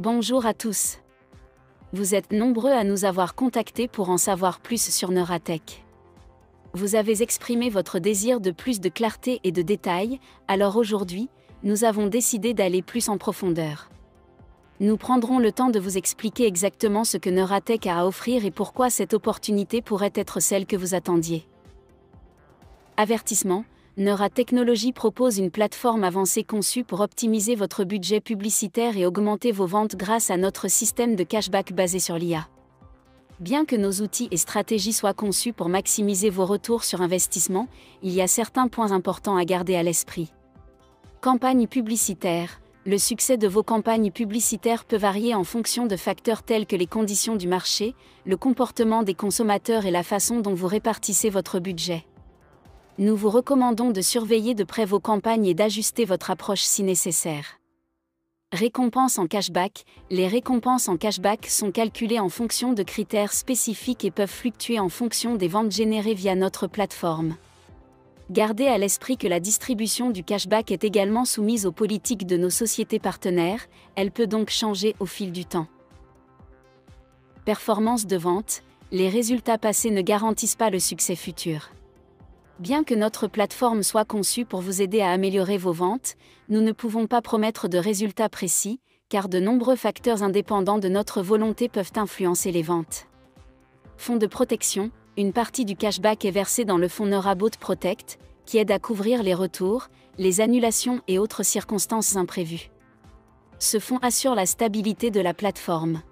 Bonjour à tous. Vous êtes nombreux à nous avoir contactés pour en savoir plus sur Neuratech. Vous avez exprimé votre désir de plus de clarté et de détails, alors aujourd'hui, nous avons décidé d'aller plus en profondeur. Nous prendrons le temps de vous expliquer exactement ce que Neuratech a à offrir et pourquoi cette opportunité pourrait être celle que vous attendiez. Avertissement, Neuratechnologie propose une plateforme avancée conçue pour optimiser votre budget publicitaire et augmenter vos ventes grâce à notre système de cashback basé sur l'IA. Bien que nos outils et stratégies soient conçus pour maximiser vos retours sur investissement, il y a certains points importants à garder à l'esprit. Campagne publicitaire. Le succès de vos campagnes publicitaires peut varier en fonction de facteurs tels que les conditions du marché, le comportement des consommateurs et la façon dont vous répartissez votre budget. Nous vous recommandons de surveiller de près vos campagnes et d'ajuster votre approche si nécessaire. Récompenses en cashback. Les récompenses en cashback sont calculées en fonction de critères spécifiques et peuvent fluctuer en fonction des ventes générées via notre plateforme. Gardez à l'esprit que la distribution du cashback est également soumise aux politiques de nos sociétés partenaires, elle peut donc changer au fil du temps. Performance de vente. Les résultats passés ne garantissent pas le succès futur. Bien que notre plateforme soit conçue pour vous aider à améliorer vos ventes, nous ne pouvons pas promettre de résultats précis, car de nombreux facteurs indépendants de notre volonté peuvent influencer les ventes. Fonds de protection. Une partie du cashback est versée dans le fonds Neurabot Protect, qui aide à couvrir les retours, les annulations et autres circonstances imprévues. Ce fonds assure la stabilité de la plateforme.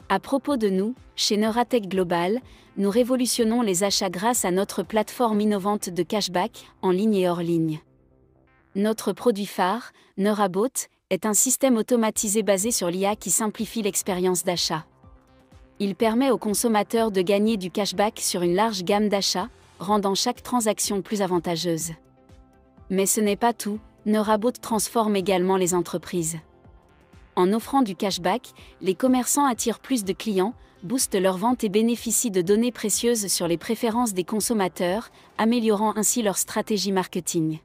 À propos de nous, chez Neuratech Global, nous révolutionnons les achats grâce à notre plateforme innovante de cashback, en ligne et hors ligne. Notre produit phare, Neurabot, est un système automatisé basé sur l'IA qui simplifie l'expérience d'achat. Il permet aux consommateurs de gagner du cashback sur une large gamme d'achats, rendant chaque transaction plus avantageuse. Mais ce n'est pas tout, Neurabot transforme également les entreprises. En offrant du cashback, les commerçants attirent plus de clients, boostent leurs ventes et bénéficient de données précieuses sur les préférences des consommateurs, améliorant ainsi leur stratégie marketing.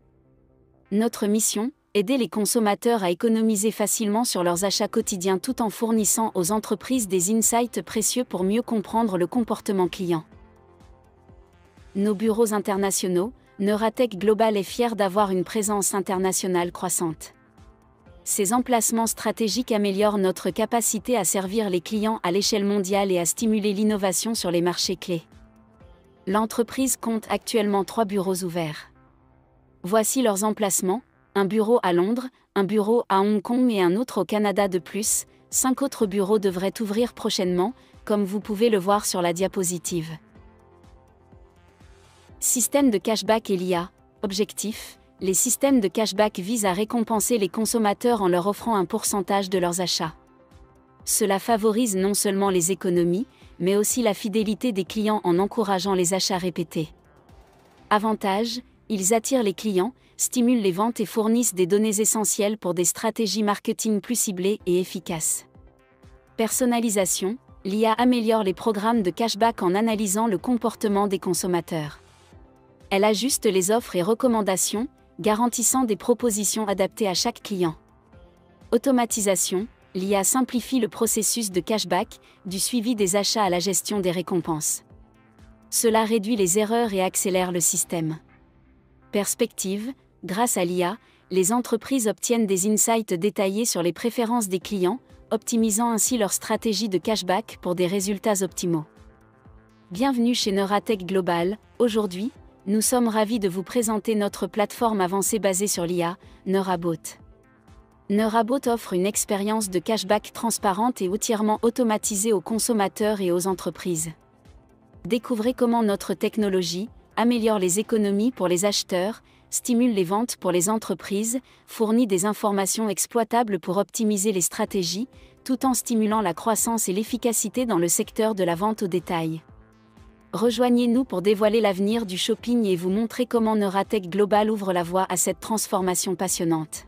Notre mission, aider les consommateurs à économiser facilement sur leurs achats quotidiens tout en fournissant aux entreprises des insights précieux pour mieux comprendre le comportement client. Nos bureaux internationaux. Neuratech Global est fier d'avoir une présence internationale croissante. Ces emplacements stratégiques améliorent notre capacité à servir les clients à l'échelle mondiale et à stimuler l'innovation sur les marchés clés. L'entreprise compte actuellement 3 bureaux ouverts. Voici leurs emplacements: un bureau à Londres, un bureau à Hong Kong et un autre au Canada. De plus, 5 autres bureaux devraient ouvrir prochainement, comme vous pouvez le voir sur la diapositive. Système de cashback et l'IA. Objectif: les systèmes de cashback visent à récompenser les consommateurs en leur offrant un pourcentage de leurs achats. Cela favorise non seulement les économies, mais aussi la fidélité des clients en encourageant les achats répétés. Avantage: ils attirent les clients, stimulent les ventes et fournissent des données essentielles pour des stratégies marketing plus ciblées et efficaces. Personnalisation: l'IA améliore les programmes de cashback en analysant le comportement des consommateurs. Elle ajuste les offres et recommandations, garantissant des propositions adaptées à chaque client. Automatisation: l'IA simplifie le processus de cashback, du suivi des achats à la gestion des récompenses. Cela réduit les erreurs et accélère le système. Perspective: grâce à l'IA, les entreprises obtiennent des insights détaillés sur les préférences des clients, optimisant ainsi leur stratégie de cashback pour des résultats optimaux. Bienvenue chez Neuratech Global. Aujourd'hui, nous sommes ravis de vous présenter notre plateforme avancée basée sur l'IA, Neurabot. Neurabot offre une expérience de cashback transparente et entièrement automatisée aux consommateurs et aux entreprises. Découvrez comment notre technologie améliore les économies pour les acheteurs, stimule les ventes pour les entreprises, fournit des informations exploitables pour optimiser les stratégies, tout en stimulant la croissance et l'efficacité dans le secteur de la vente au détail. Rejoignez-nous pour dévoiler l'avenir du shopping et vous montrer comment Neuratech Global ouvre la voie à cette transformation passionnante.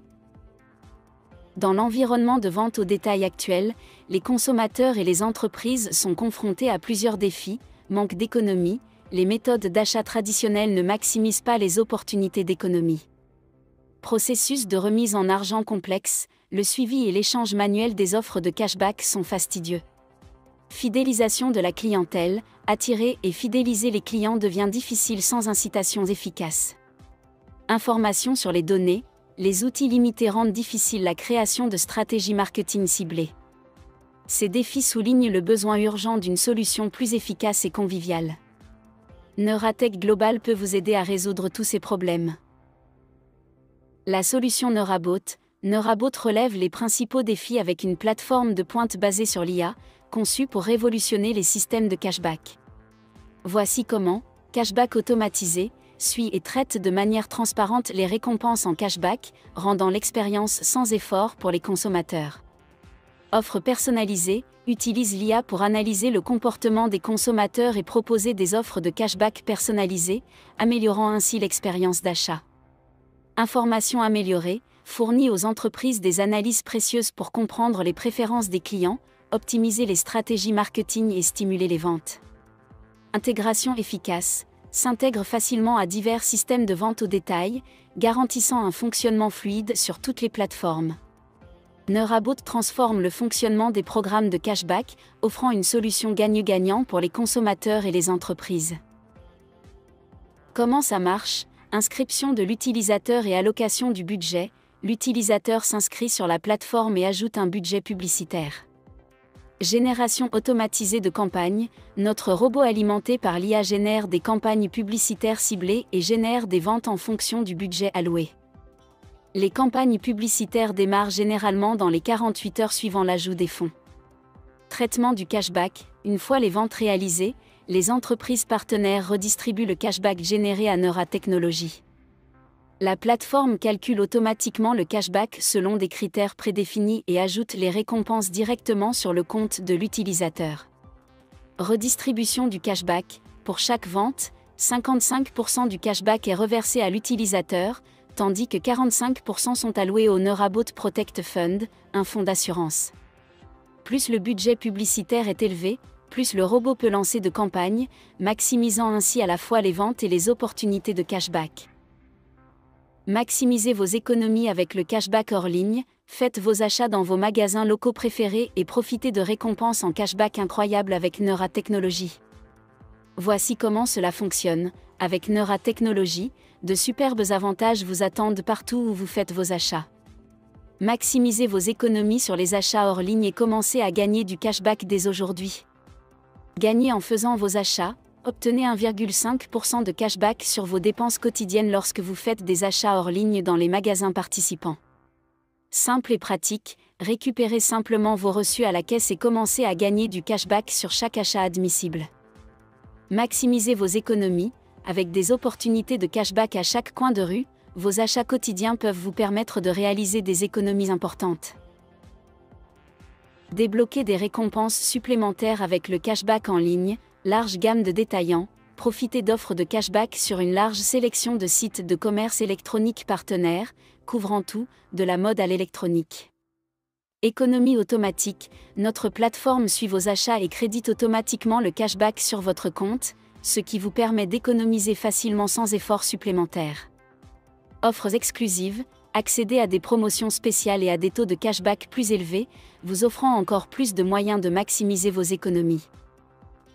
Dans l'environnement de vente au détail actuel, les consommateurs et les entreprises sont confrontés à plusieurs défis: manque d'économie, les méthodes d'achat traditionnelles ne maximisent pas les opportunités d'économie. Processus de remise en argent complexe, le suivi et l'échange manuel des offres de cashback sont fastidieux. Fidélisation de la clientèle, attirer et fidéliser les clients devient difficile sans incitations efficaces. Information sur les données, les outils limités rendent difficile la création de stratégies marketing ciblées. Ces défis soulignent le besoin urgent d'une solution plus efficace et conviviale. Neuratech Global peut vous aider à résoudre tous ces problèmes. La solution Neurabot relève les principaux défis avec une plateforme de pointe basée sur l'IA, conçue pour révolutionner les systèmes de cashback. Voici comment, cashback automatisé, suit et traite de manière transparente les récompenses en cashback, rendant l'expérience sans effort pour les consommateurs. Offre personnalisée, utilise l'IA pour analyser le comportement des consommateurs et proposer des offres de cashback personnalisées, améliorant ainsi l'expérience d'achat. Information améliorée, fournit aux entreprises des analyses précieuses pour comprendre les préférences des clients, optimiser les stratégies marketing et stimuler les ventes. Intégration efficace, s'intègre facilement à divers systèmes de vente au détail, garantissant un fonctionnement fluide sur toutes les plateformes. Neurabot transforme le fonctionnement des programmes de cashback, offrant une solution gagnant-gagnant pour les consommateurs et les entreprises. Comment ça marche ? Inscription de l'utilisateur et allocation du budget. L'utilisateur s'inscrit sur la plateforme et ajoute un budget publicitaire. Génération automatisée de campagnes. Notre robot alimenté par l'IA génère des campagnes publicitaires ciblées et génère des ventes en fonction du budget alloué. Les campagnes publicitaires démarrent généralement dans les 48 heures suivant l'ajout des fonds. Traitement du cashback. Une fois les ventes réalisées, les entreprises partenaires redistribuent le cashback généré à Neura Technologies. La plateforme calcule automatiquement le cashback selon des critères prédéfinis et ajoute les récompenses directement sur le compte de l'utilisateur. Redistribution du cashback. Pour chaque vente, 55% du cashback est reversé à l'utilisateur, tandis que 45% sont alloués au Neurabot Protect Fund, un fonds d'assurance. Plus le budget publicitaire est élevé, plus le robot peut lancer de campagnes, maximisant ainsi à la fois les ventes et les opportunités de cashback. Maximisez vos économies avec le cashback hors ligne, faites vos achats dans vos magasins locaux préférés et profitez de récompenses en cashback incroyables avec Neura Technologies. Voici comment cela fonctionne. Avec Neura Technologies, de superbes avantages vous attendent partout où vous faites vos achats. Maximisez vos économies sur les achats hors ligne et commencez à gagner du cashback dès aujourd'hui. Gagnez en faisant vos achats. Obtenez 1,5% de cashback sur vos dépenses quotidiennes lorsque vous faites des achats hors ligne dans les magasins participants. Simple et pratique, récupérez simplement vos reçus à la caisse et commencez à gagner du cashback sur chaque achat admissible. Maximisez vos économies, avec des opportunités de cashback à chaque coin de rue, vos achats quotidiens peuvent vous permettre de réaliser des économies importantes. Débloquez des récompenses supplémentaires avec le cashback en ligne. Large gamme de détaillants, profitez d'offres de cashback sur une large sélection de sites de commerce électronique partenaires, couvrant tout, de la mode à l'électronique. Économie automatique, notre plateforme suit vos achats et crédite automatiquement le cashback sur votre compte, ce qui vous permet d'économiser facilement sans effort supplémentaire. Offres exclusives, accédez à des promotions spéciales et à des taux de cashback plus élevés, vous offrant encore plus de moyens de maximiser vos économies.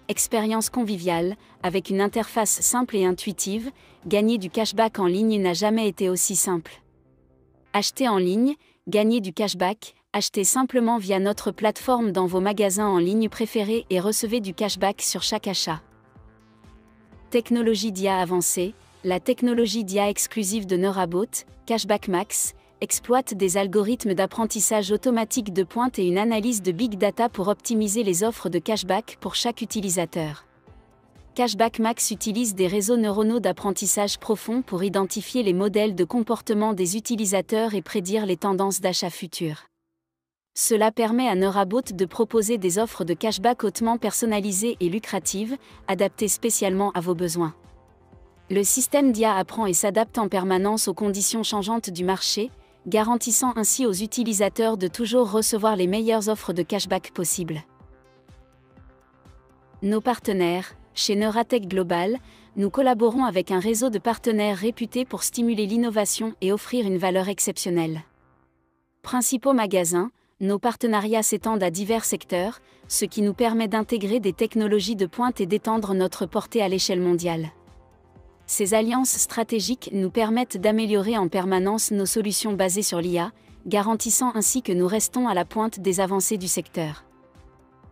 Expérience conviviale, avec une interface simple et intuitive, gagner du cashback en ligne n'a jamais été aussi simple. Achetez en ligne, gagnez du cashback, achetez simplement via notre plateforme dans vos magasins en ligne préférés et recevez du cashback sur chaque achat. Technologie d'IA avancée, la technologie d'IA exclusive de Neurabot, Cashback Max, exploite des algorithmes d'apprentissage automatique de pointe et une analyse de big data pour optimiser les offres de cashback pour chaque utilisateur. Cashback Max utilise des réseaux neuronaux d'apprentissage profond pour identifier les modèles de comportement des utilisateurs et prédire les tendances d'achat futures. Cela permet à Neurabot de proposer des offres de cashback hautement personnalisées et lucratives, adaptées spécialement à vos besoins. Le système d'IA apprend et s'adapte en permanence aux conditions changeantes du marché, garantissant ainsi aux utilisateurs de toujours recevoir les meilleures offres de cashback possibles. Nos partenaires, chez Neuratech Global, nous collaborons avec un réseau de partenaires réputés pour stimuler l'innovation et offrir une valeur exceptionnelle. Principaux magasins, nos partenariats s'étendent à divers secteurs, ce qui nous permet d'intégrer des technologies de pointe et d'étendre notre portée à l'échelle mondiale. Ces alliances stratégiques nous permettent d'améliorer en permanence nos solutions basées sur l'IA, garantissant ainsi que nous restons à la pointe des avancées du secteur.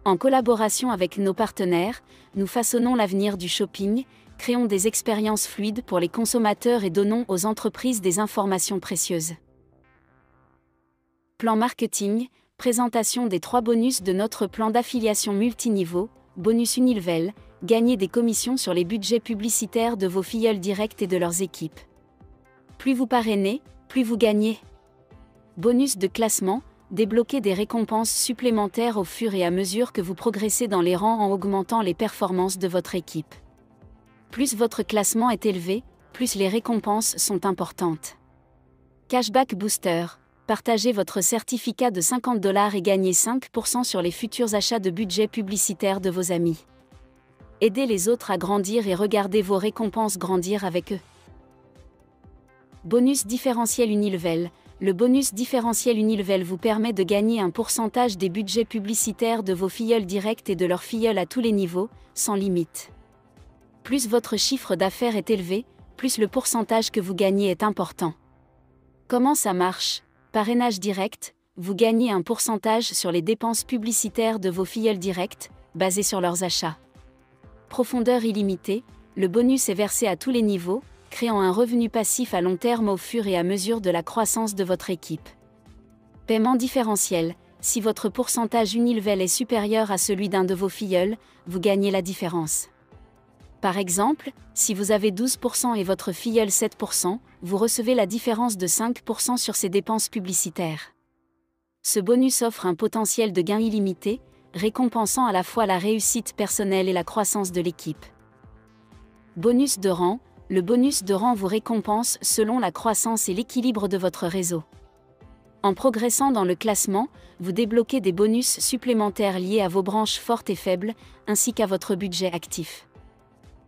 En collaboration avec nos partenaires, nous façonnons l'avenir du shopping, créons des expériences fluides pour les consommateurs et donnons aux entreprises des informations précieuses. Plan marketing, présentation des 3 bonus de notre plan d'affiliation multiniveau, bonus Unilevel, gagner des commissions sur les budgets publicitaires de vos filleuls directs et de leurs équipes. Plus vous parrainez, plus vous gagnez. Bonus de classement, débloquer des récompenses supplémentaires au fur et à mesure que vous progressez dans les rangs en augmentant les performances de votre équipe. Plus votre classement est élevé, plus les récompenses sont importantes. Cashback Booster, partagez votre certificat de $50 et gagnez 5% sur les futurs achats de budget publicitaire de vos amis. Aidez les autres à grandir et regardez vos récompenses grandir avec eux. Bonus différentiel Unilevel. Le bonus différentiel Unilevel vous permet de gagner un pourcentage des budgets publicitaires de vos filleuls directs et de leurs filleuls à tous les niveaux, sans limite. Plus votre chiffre d'affaires est élevé, plus le pourcentage que vous gagnez est important. Comment ça marche ? Parrainage direct, vous gagnez un pourcentage sur les dépenses publicitaires de vos filleuls directs, basés sur leurs achats. Profondeur illimitée, le bonus est versé à tous les niveaux, créant un revenu passif à long terme au fur et à mesure de la croissance de votre équipe. Paiement différentiel, si votre pourcentage Unilevel est supérieur à celui d'un de vos filleuls, vous gagnez la différence. Par exemple, si vous avez 12% et votre filleul 7%, vous recevez la différence de 5% sur ses dépenses publicitaires. Ce bonus offre un potentiel de gain illimité, récompensant à la fois la réussite personnelle et la croissance de l'équipe. Bonus de rang, le bonus de rang vous récompense selon la croissance et l'équilibre de votre réseau. En progressant dans le classement, vous débloquez des bonus supplémentaires liés à vos branches fortes et faibles, ainsi qu'à votre budget actif.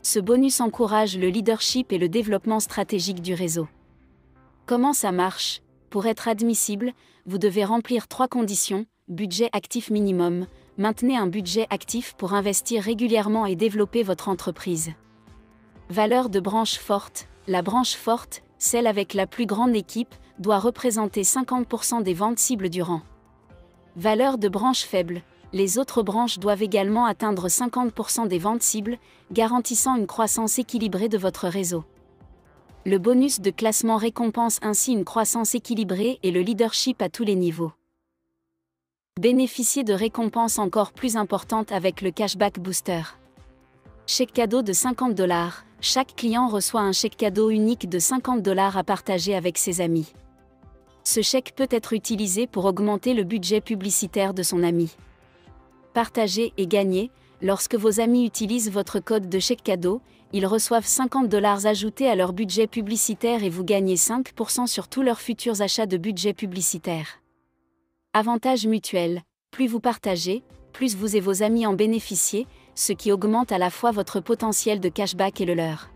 Ce bonus encourage le leadership et le développement stratégique du réseau. Comment ça marche ? Pour être admissible, vous devez remplir 3 conditions, budget actif minimum, maintenez un budget actif pour investir régulièrement et développer votre entreprise. Valeur de branche forte, la branche forte, celle avec la plus grande équipe, doit représenter 50% des ventes cibles du rang. Valeur de branche faible, les autres branches doivent également atteindre 50% des ventes cibles, garantissant une croissance équilibrée de votre réseau. Le bonus de classement récompense ainsi une croissance équilibrée et le leadership à tous les niveaux. Bénéficiez de récompenses encore plus importantes avec le Cashback Booster. Chèque cadeau de $50. Chaque client reçoit un chèque cadeau unique de $50 à partager avec ses amis. Ce chèque peut être utilisé pour augmenter le budget publicitaire de son ami. Partagez et gagnez. Lorsque vos amis utilisent votre code de chèque cadeau, ils reçoivent $50 ajoutés à leur budget publicitaire et vous gagnez 5% sur tous leurs futurs achats de budget publicitaire. Avantage mutuel, plus vous partagez, plus vous et vos amis en bénéficiez, ce qui augmente à la fois votre potentiel de cashback et le leur.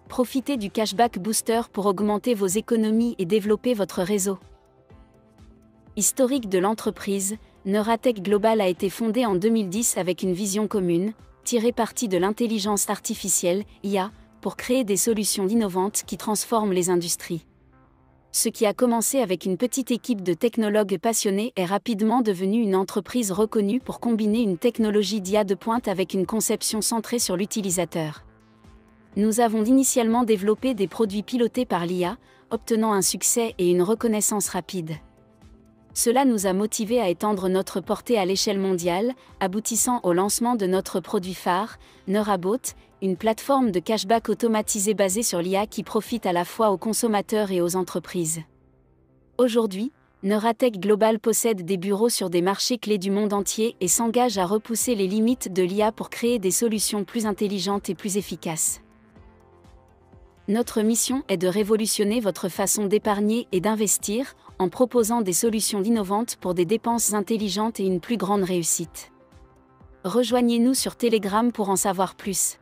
Profitez du Cashback Booster pour augmenter vos économies et développer votre réseau. Historique de l'entreprise, Neuratech Global a été fondée en 2010 avec une vision commune, tirer parti de l'intelligence artificielle, IA, pour créer des solutions innovantes qui transforment les industries. Ce qui a commencé avec une petite équipe de technologues passionnés est rapidement devenu une entreprise reconnue pour combiner une technologie d'IA de pointe avec une conception centrée sur l'utilisateur. Nous avons initialement développé des produits pilotés par l'IA, obtenant un succès et une reconnaissance rapide. Cela nous a motivés à étendre notre portée à l'échelle mondiale, aboutissant au lancement de notre produit phare, Neurabot, une plateforme de cashback automatisée basée sur l'IA qui profite à la fois aux consommateurs et aux entreprises. Aujourd'hui, Neuratech Global possède des bureaux sur des marchés clés du monde entier et s'engage à repousser les limites de l'IA pour créer des solutions plus intelligentes et plus efficaces. Notre mission est de révolutionner votre façon d'épargner et d'investir, en proposant des solutions innovantes pour des dépenses intelligentes et une plus grande réussite. Rejoignez-nous sur Telegram pour en savoir plus.